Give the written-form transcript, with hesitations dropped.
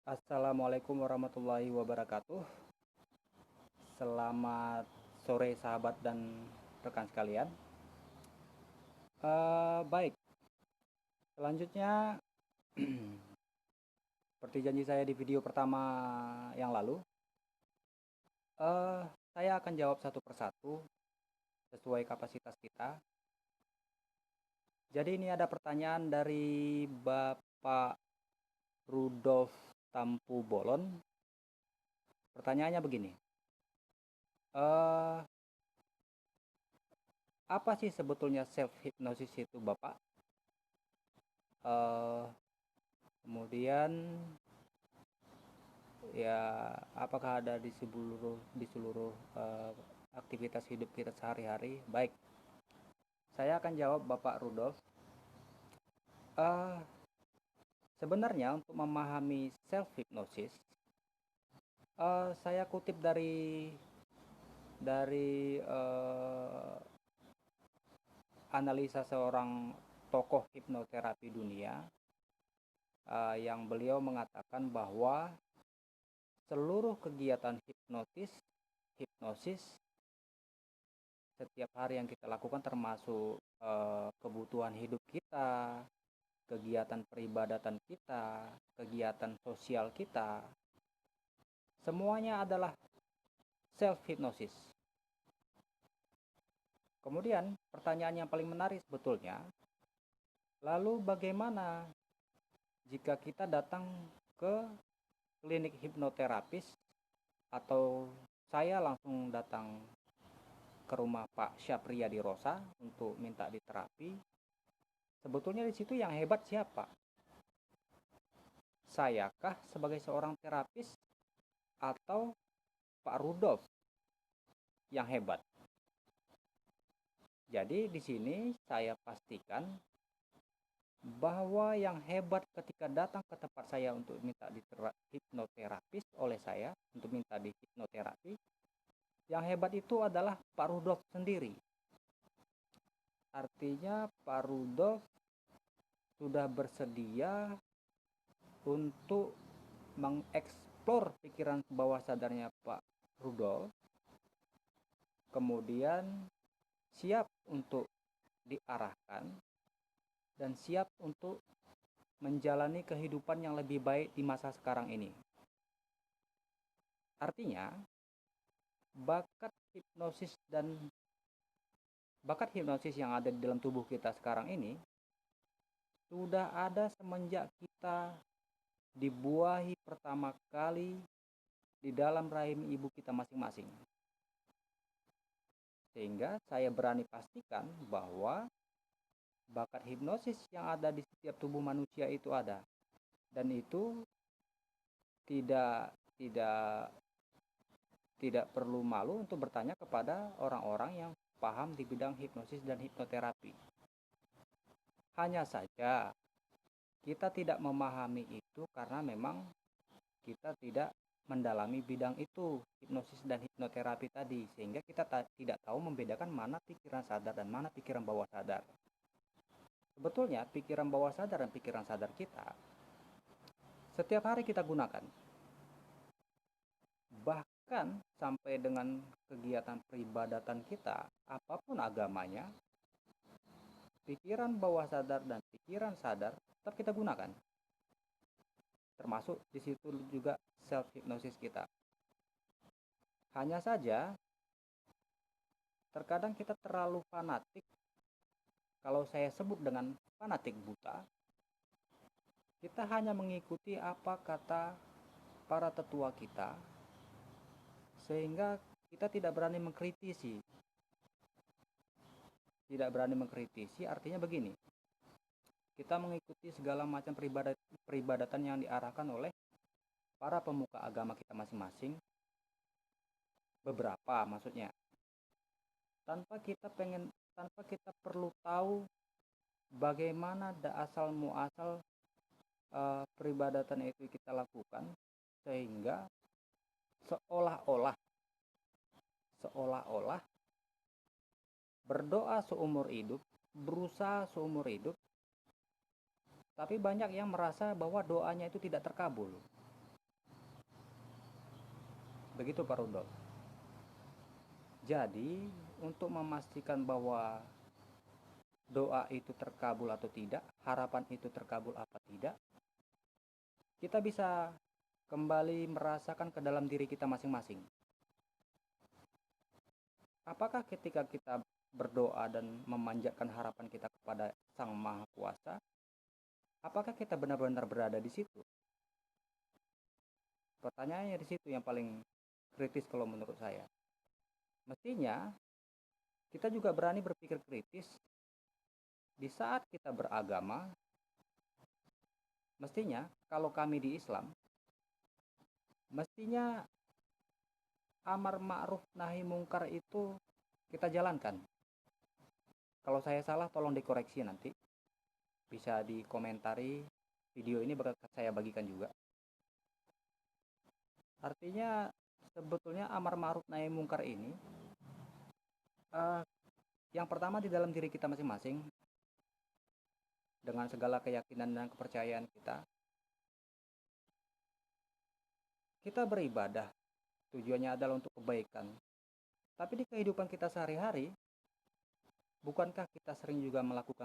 Assalamualaikum warahmatullahi wabarakatuh. Selamat sore sahabat dan rekan sekalian. Baik, selanjutnya seperti janji saya di video pertama yang lalu, eh, saya akan jawab satu persatu sesuai kapasitas kita. Jadi ini ada pertanyaan dari Bapak Rudolf Tampu Bolon. Pertanyaannya begini, eh, apa sih sebetulnya self hypnosis itu, Bapak? Eh, Kemudian ya, apakah ada di seluruh aktivitas hidup kita sehari-hari? Baik, saya akan jawab Bapak Rudolf. Eh, Sebenarnya untuk memahami self hypnosis, saya kutip dari analisa seorang tokoh hipnoterapi dunia, yang beliau mengatakan bahwa seluruh kegiatan hipnosis setiap hari yang kita lakukan, termasuk kebutuhan hidup kita, kegiatan peribadatan kita, kegiatan sosial kita, semuanya adalah self hypnosis. Kemudian pertanyaan yang paling menarik sebetulnya, lalu bagaimana jika kita datang ke klinik hipnoterapis, atau saya langsung datang ke rumah Pak Syapriyadi Rosa untuk minta diterapi? Sebetulnya di situ yang hebat siapa? Sayakah sebagai seorang terapis, atau Pak Rudolf yang hebat? Jadi di sini saya pastikan bahwa yang hebat ketika datang ke tempat saya untuk minta hipnoterapis oleh saya, untuk minta di hipnoterapi, yang hebat itu adalah Pak Rudolf sendiri. Artinya Pak Rudolf sudah bersedia untuk mengeksplor pikiran bawah sadarnya Pak Rudolf, kemudian siap untuk diarahkan dan siap untuk menjalani kehidupan yang lebih baik di masa sekarang ini. Artinya, bakat hipnosis yang ada di dalam tubuh kita sekarang ini sudah ada semenjak kita dibuahi pertama kali di dalam rahim ibu kita masing-masing. Sehingga saya berani pastikan bahwa bakat hipnosis yang ada di setiap tubuh manusia itu ada, dan itu tidak tidak tidak perlu malu untuk bertanya kepada orang-orang yang paham di bidang hipnosis dan hipnoterapi. Hanya saja kita tidak memahami itu karena memang kita tidak mendalami bidang itu, hipnosis dan hipnoterapi tadi, sehingga kita tidak tahu membedakan mana pikiran sadar dan mana pikiran bawah sadar. Sebetulnya pikiran bawah sadar dan pikiran sadar kita setiap hari kita gunakan. Bahkan sampai dengan kegiatan peribadatan kita, apapun agamanya, pikiran bawah sadar dan pikiran sadar tetap kita gunakan. Termasuk di situ juga self hypnosis kita. Hanya saja terkadang kita terlalu fanatik, kalau saya sebut dengan fanatik buta. Kita hanya mengikuti apa kata para tetua kita, sehingga kita tidak berani mengkritisi. Tidak berani mengkritisi artinya begini, kita mengikuti segala macam peribadatan yang diarahkan oleh para pemuka agama kita masing-masing, beberapa maksudnya, tanpa kita perlu tahu bagaimana asal muasal peribadatan itu kita lakukan, sehingga seolah-olah berdoa seumur hidup, berusaha seumur hidup, tapi banyak yang merasa bahwa doanya itu tidak terkabul. Begitu Pak Rudolf. Jadi untuk memastikan bahwa doa itu terkabul atau tidak, harapan itu terkabul apa tidak, kita bisa kembali merasakan ke dalam diri kita masing-masing. Apakah ketika kita berdoa dan memanjatkan harapan kita kepada Sang Maha Kuasa, apakah kita benar-benar berada di situ? Pertanyaannya di situ yang paling kritis kalau menurut saya. Mestinya kita juga berani berpikir kritis di saat kita beragama. Mestinya kalau kami di Islam, mestinya amar ma'ruf nahi mungkar itu kita jalankan. Kalau saya salah tolong dikoreksi nanti. Bisa dikomentari, video ini bakal saya bagikan juga. Artinya sebetulnya amar ma'ruf nahi mungkar ini yang pertama di dalam diri kita masing-masing, dengan segala keyakinan dan kepercayaan kita beribadah tujuannya adalah untuk kebaikan. Tapi di kehidupan kita sehari-hari, bukankah kita sering juga melakukan